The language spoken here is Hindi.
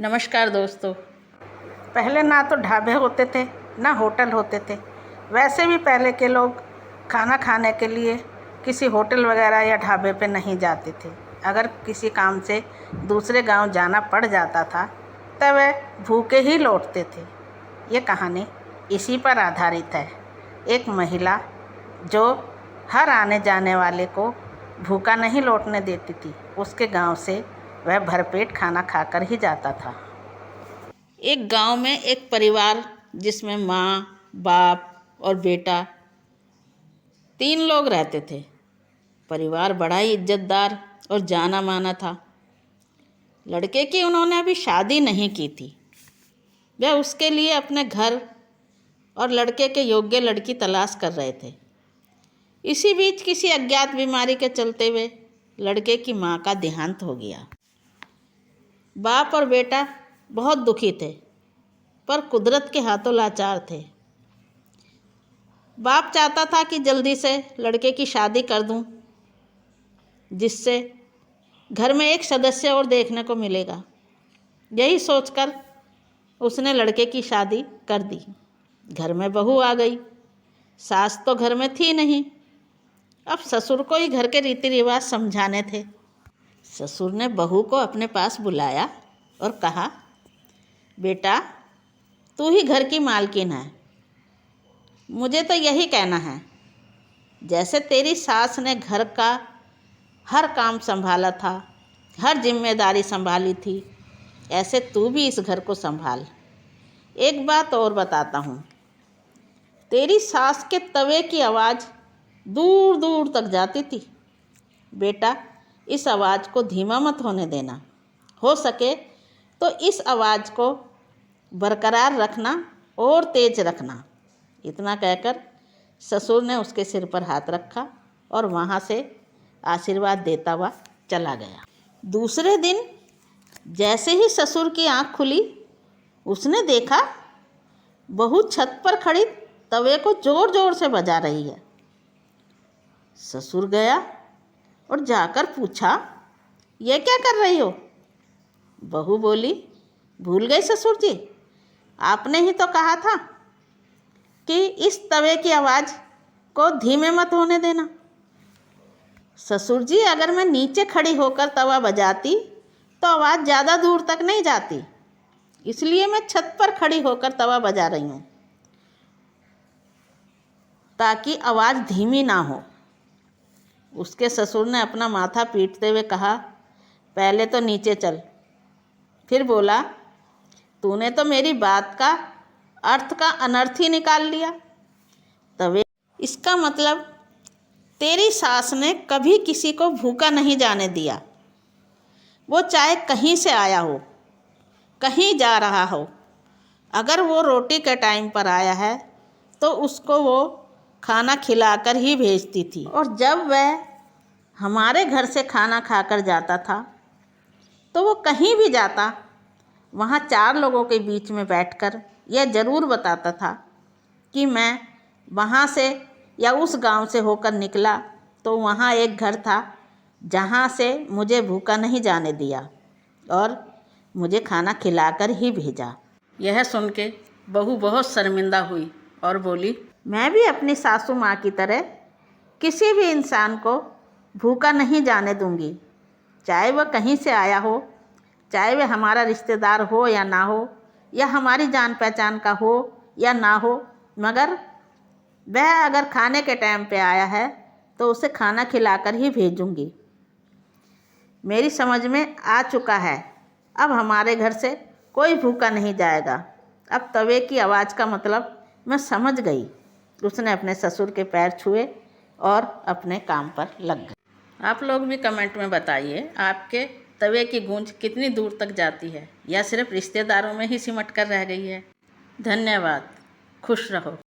नमस्कार दोस्तों। पहले ना तो ढाबे होते थे ना होटल होते थे। वैसे भी पहले के लोग खाना खाने के लिए किसी होटल वगैरह या ढाबे पे नहीं जाते थे। अगर किसी काम से दूसरे गांव जाना पड़ जाता था तब वे भूखे ही लौटते थे। ये कहानी इसी पर आधारित है। एक महिला जो हर आने जाने वाले को भूखा नहीं लौटने देती थी। उसके गांव से वह भरपेट खाना खाकर ही जाता था। एक गांव में एक परिवार जिसमें माँ, बाप और बेटा 3 लोग रहते थे। परिवार बड़ा ही इज्जतदार और जाना माना था। लड़के की उन्होंने अभी शादी नहीं की थी। वह उसके लिए अपने घर और लड़के के योग्य लड़की तलाश कर रहे थे। इसी बीच किसी अज्ञात बीमारी के चलते हुए लड़के की माँ का देहांत हो गया। बाप और बेटा बहुत दुखी थे, पर कुदरत के हाथों लाचार थे। बाप चाहता था कि जल्दी से लड़के की शादी कर दूं, जिससे घर में एक सदस्य और देखने को मिलेगा। यही सोचकर उसने लड़के की शादी कर दी। घर में बहू आ गई। सास तो घर में थी नहीं। अब ससुर को ही घर के रीति रिवाज समझाने थे। ससुर ने बहू को अपने पास बुलाया और कहा, बेटा तू ही घर की मालकिन है। मुझे तो यही कहना है, जैसे तेरी सास ने घर का हर काम संभाला था, हर जिम्मेदारी संभाली थी, ऐसे तू भी इस घर को संभाल। एक बात और बताता हूँ, तेरी सास के तवे की आवाज़ दूर दूर तक जाती थी। बेटा इस आवाज़ को धीमा मत होने देना। हो सके तो इस आवाज़ को बरकरार रखना और तेज रखना। इतना कहकर ससुर ने उसके सिर पर हाथ रखा और वहाँ से आशीर्वाद देता हुआ चला गया। दूसरे दिन जैसे ही ससुर की आँख खुली, उसने देखा बहू छत पर खड़ी तवे को जोर जोर से बजा रही है। ससुर गया और जाकर पूछा, ये क्या कर रही हो? बहू बोली, भूल गई ससुर जी, आपने ही तो कहा था कि इस तवे की आवाज़ को धीमे मत होने देना। ससुर जी, अगर मैं नीचे खड़ी होकर तवा बजाती तो आवाज़ ज़्यादा दूर तक नहीं जाती, इसलिए मैं छत पर खड़ी होकर तवा बजा रही हूँ, ताकि आवाज़ धीमी ना हो। उसके ससुर ने अपना माथा पीटते हुए कहा, पहले तो नीचे चल। फिर बोला, तूने तो मेरी बात का अर्थ का अनर्थ ही निकाल लिया। तवे इसका मतलब तेरी सास ने कभी किसी को भूखा नहीं जाने दिया। वो चाहे कहीं से आया हो, कहीं जा रहा हो, अगर वो रोटी के टाइम पर आया है तो उसको वो खाना खिलाकर ही भेजती थी। और जब वह हमारे घर से खाना खाकर जाता था तो वो कहीं भी जाता, वहाँ 4 लोगों के बीच में बैठकर यह ज़रूर बताता था कि मैं वहाँ से या उस गांव से होकर निकला तो वहाँ एक घर था जहाँ से मुझे भूखा नहीं जाने दिया और मुझे खाना खिलाकर ही भेजा। यह सुन के बहू बहुत शर्मिंदा हुई और बोली, मैं भी अपनी सासू माँ की तरह किसी भी इंसान को भूखा नहीं जाने दूंगी, चाहे वह कहीं से आया हो, चाहे वह हमारा रिश्तेदार हो या ना हो, या हमारी जान पहचान का हो या ना हो, मगर वह अगर खाने के टाइम पे आया है तो उसे खाना खिलाकर ही भेजूंगी। मेरी समझ में आ चुका है, अब हमारे घर से कोई भूखा नहीं जाएगा। अब तवे की आवाज़ का मतलब मैं समझ गई। उसने अपने ससुर के पैर छुए और अपने काम पर लग गई। आप लोग भी कमेंट में बताइए, आपके तवे की गूंज कितनी दूर तक जाती है या सिर्फ रिश्तेदारों में ही सिमट कर रह गई है। धन्यवाद। खुश रहो।